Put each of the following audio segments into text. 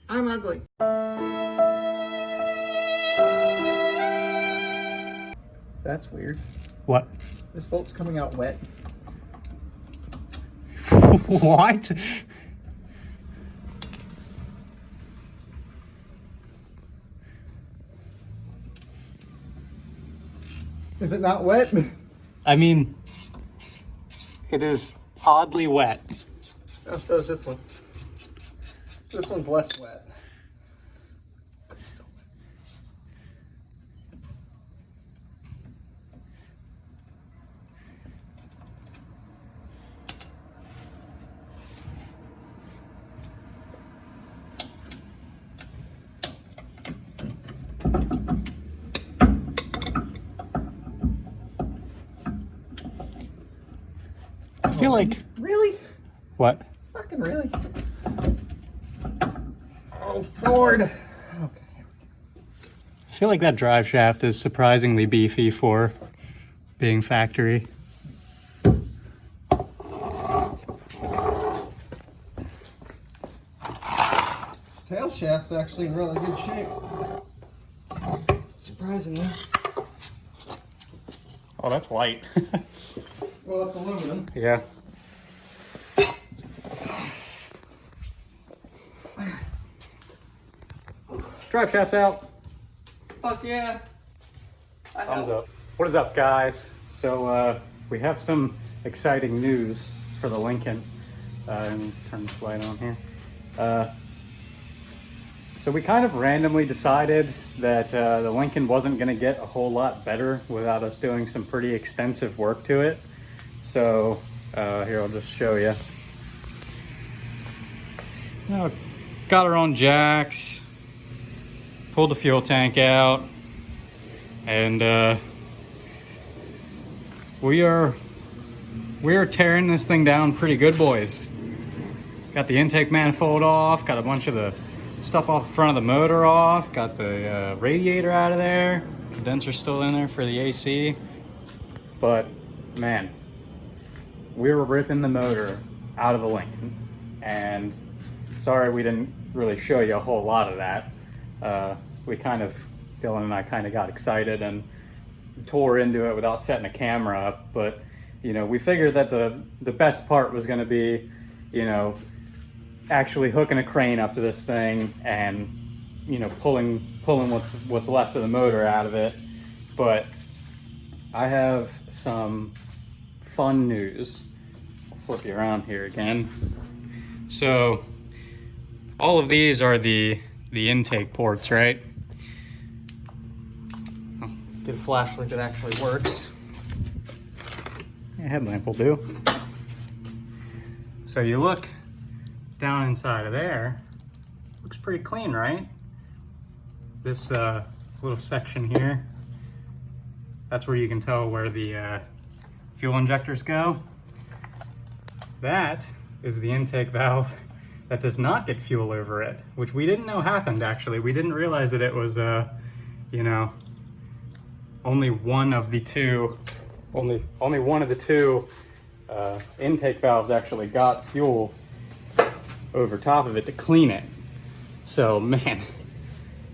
I'm ugly. That's weird. What? This bolt's coming out wet. What? Is it not wet? I mean, it is oddly wet. Oh, so is this one. This one's less wet. But still wet. I feel like... Really? What? Fucking really? Oh, Thord. Okay. I feel like that drive shaft is surprisingly beefy for being factory. Tail shaft's actually in really good shape. Surprisingly. Oh, that's light. Well, it's aluminum. Yeah. Drive shaft's out. Fuck yeah. Thumbs up. What is up, guys? So we have some exciting news for the Lincoln. Let me turn this light on here. So we kind of randomly decided that the Lincoln wasn't going to get a whole lot better without us doing some pretty extensive work to it. So here, I'll just show you. Now, got our own jacks, pulled the fuel tank out, and we are tearing this thing down pretty good, boys. Got the intake manifold off, got a bunch of the stuff off the front of the motor off, got the radiator out of there, condenser's still in there for the AC. But man, we were ripping the motor out of the Lincoln, and sorry we didn't really show you a whole lot of that. Dylan and I kind of got excited and tore into it without setting a camera up, but you know, we figured that the best part was going to be, you know, actually hooking a crane up to this thing and, you know, pulling what's left of the motor out of it. But I have some fun news. I'll flip you around here again. So all of these are the intake ports, right? I'll get a flashlight that actually works. A headlamp will do. So you look down inside of there, looks pretty clean, right? This little section here, that's where you can tell where the fuel injectors go. That is the intake valve that does not get fuel over it, which we didn't know happened, actually. We didn't realize that it was, you know, only one of the two intake valves actually got fuel over top of it to clean it. So man,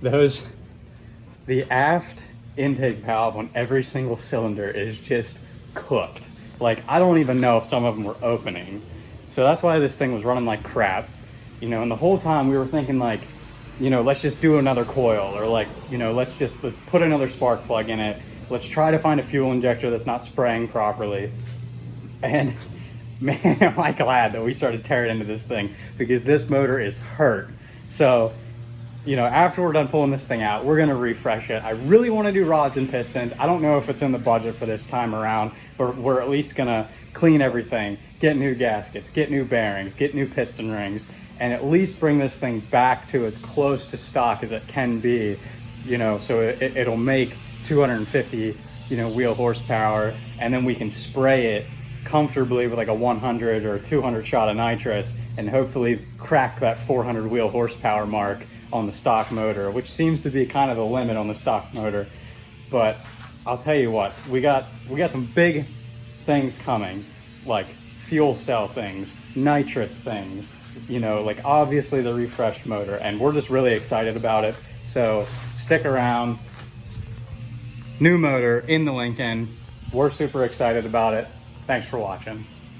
the aft intake valve on every single cylinder is just cooked. Like, I don't even know if some of them were opening. So that's why this thing was running like crap. You know, and the whole time we were thinking like, you know, let's just do another coil, or like, you know, let's put another spark plug in it. Let's try to find a fuel injector that's not spraying properly. And man, am I glad that we started tearing into this thing, because this motor is hurt. So, you know, after we're done pulling this thing out, we're gonna refresh it. I really wanna do rods and pistons. I don't know if it's in the budget for this time around, but we're at least gonna clean everything, get new gaskets, get new bearings, get new piston rings, and at least bring this thing back to as close to stock as it can be, you know, so it'll make 250, you know, wheel horsepower, and then we can spray it comfortably with like a 100 or 200 shot of nitrous, and hopefully crack that 400 wheel horsepower mark on the stock motor, which seems to be kind of the limit on the stock motor. But I'll tell you what, we got some big things coming, like fuel cell things, nitrous things, you know, like obviously the refreshed motor, and we're just really excited about it. So stick around. New motor in the Lincoln. We're super excited about it. Thanks for watching.